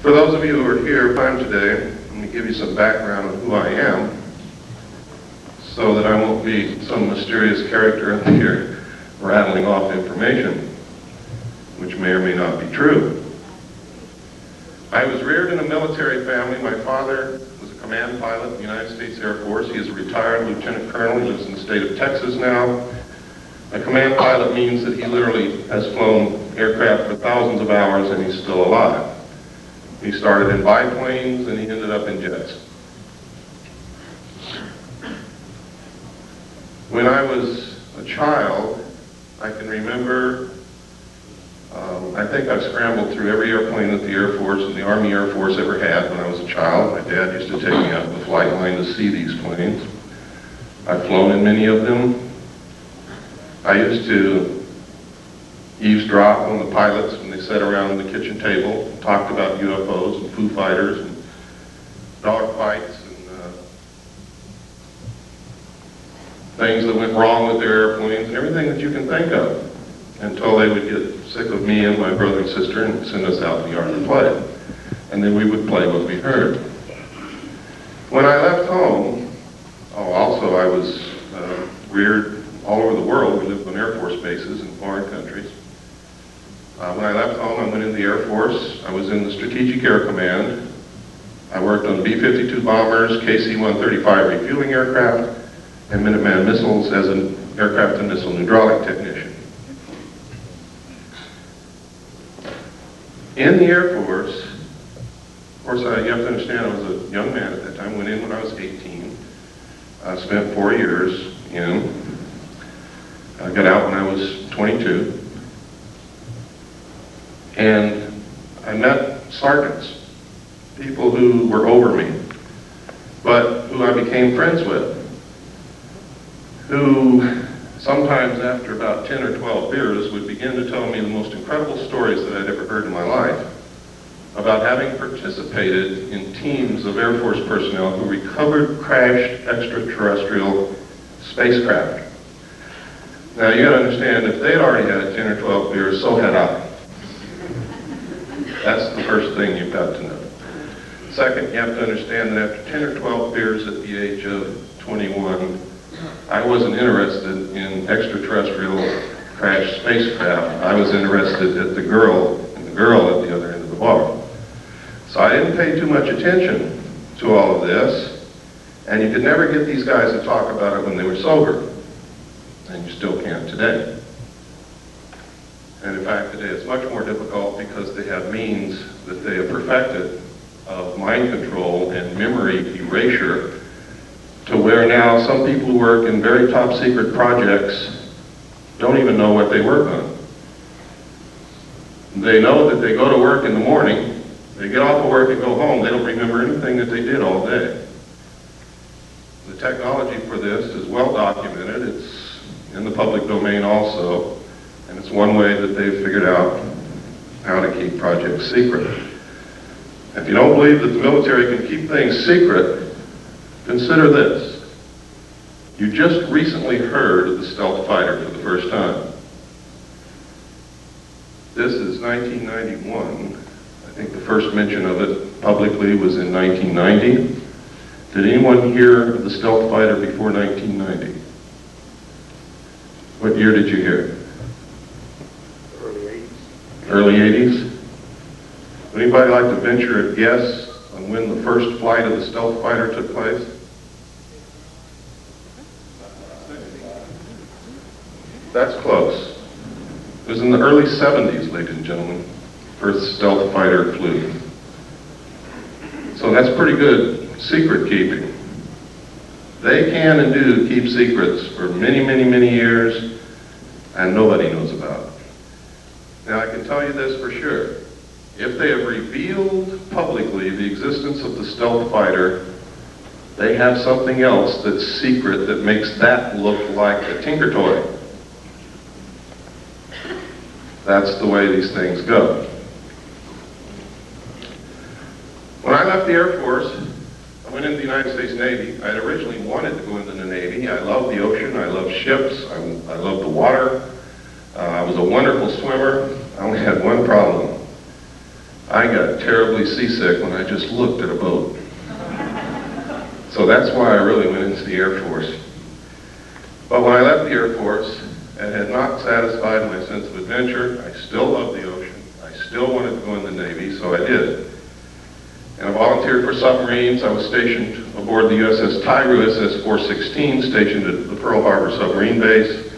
For those of you who are here today, let me give you some background on who I am, so that I won't be some mysterious character in here rattling off information, which may or may not be true. I was reared in a military family. My father was a command pilot in the United States Air Force. He is a retired lieutenant colonel. He lives in the state of Texas now. A command pilot means that he literally has flown aircraft for thousands of hours and he's still alive. He started in biplanes and he ended up in jets. When I was a child, I can remember, I think I've scrambled through every airplane that the Air Force and the Army Air Force ever had when I was a child. My dad used to take me out to the flight line to see these planes. I've flown in many of them. I used to eavesdrop on the pilots when they sat around the kitchen table and talked about UFOs and Foo Fighters and dogfights and things that went wrong with their airplanes and everything that you can think of, until they would get sick of me and my brother and sister and send us out in the yard to play. And then we would play what we heard. When I left home, also I was reared all over the world. We lived on Air Force bases in foreign countries. When I left home, I went into the Air Force. I was in the Strategic Air Command. I worked on B-52 bombers, KC-135 refueling aircraft, and Minuteman missiles as an aircraft and missile hydraulic technician. In the Air Force, of course, you have to understand I was a young man at that time. Went in when I was 18. I spent 4 years in. I got out when I was 22. And I met sergeants, people who were over me, but who I became friends with, who sometimes after about 10 or 12 beers would begin to tell me the most incredible stories that I'd ever heard in my life about having participated in teams of Air Force personnel who recovered crashed extraterrestrial spacecraft. Now you gotta understand, if they'd already had 10 or 12 beers, so had I. That's the first thing you've got to know. Second, you have to understand that after 10 or 12 beers at the age of 21, I wasn't interested in extraterrestrial crashed spacecraft. I was interested in the girl at the other end of the bar. So I didn't pay too much attention to all of this, and you could never get these guys to talk about it when they were sober. And you still can't today. And in fact, today it's much more difficult because they have means that they have perfected of mind control and memory erasure, to where now some people who work in very top secret projects don't even know what they work on. They know that they go to work in the morning, they get off of work and go home, they don't remember anything that they did all day. The technology for this is well documented. It's in the public domain also, and it's one way that they've figured out how to keep projects secret. If you don't believe that the military can keep things secret, consider this. You just recently heard of the stealth fighter for the first time. This is 1991. I think the first mention of it publicly was in 1990. Did anyone hear of the stealth fighter before 1990? What year did you hear? Early 80s. Early 80s? Would anybody like to venture a guess on when the first flight of the stealth fighter took place? That's close. It was in the early 70s, ladies and gentlemen. First stealth fighter flew. So that's pretty good secret keeping. They can and do keep secrets for many, many, many years, and nobody knows about it. Now I can tell you this for sure. If they have revealed publicly the existence of the stealth fighter, they have something else that's secret that makes that look like a Tinker Toy. That's the way these things go. When I left the Air Force, I went into the United States Navy. I had originally wanted to go into the Navy. I love the ocean, I love ships, I love the water. I was a wonderful swimmer. I only had one problem. I got terribly seasick when I just looked at a boat. So that's why I really went into the Air Force. But when I left the Air Force, it had not satisfied my sense of adventure. I still loved the ocean. I still wanted to go in the Navy, so I did. And I volunteered for submarines. I was stationed aboard the USS Tiger, SS-416, stationed at the Pearl Harbor submarine base.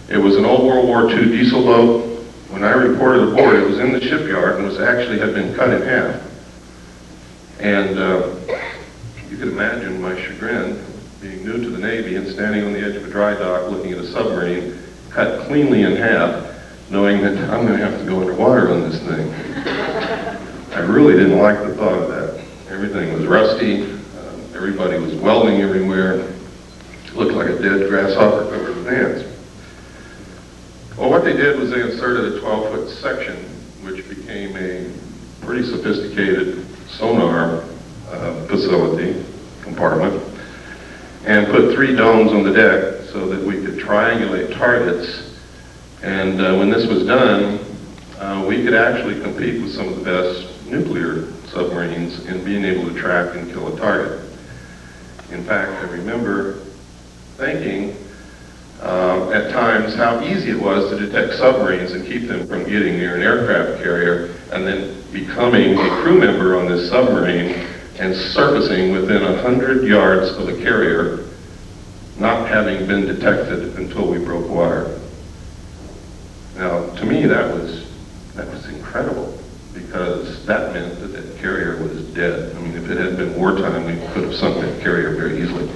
It was an old World War II diesel boat. When I reported aboard, it was in the shipyard and had been cut in half. And you can imagine my chagrin, being new to the Navy and standing on the edge of a dry dock looking at a submarine cut cleanly in half, knowing that I'm going to have to go underwater on this thing. I really didn't like the thought of that. Everything was rusty. Everybody was welding everywhere. It looked like a dead grasshopper covered with ants. Well, what they did was they inserted a 12-foot section, which became a pretty sophisticated sonar facility, compartment, and put 3 domes on the deck so that we could triangulate targets. And when this was done, we could actually compete with some of the best nuclear submarines in being able to track and kill a target. In fact, I remember thinking at times how easy it was to detect submarines and keep them from getting near an aircraft carrier, and then becoming a crew member on this submarine and surfacing within 100 yards of a carrier, not having been detected until we broke water. Now, to me, that was incredible, because that meant that that carrier was dead. I mean, if it had been wartime, we could have sunk that carrier very easily.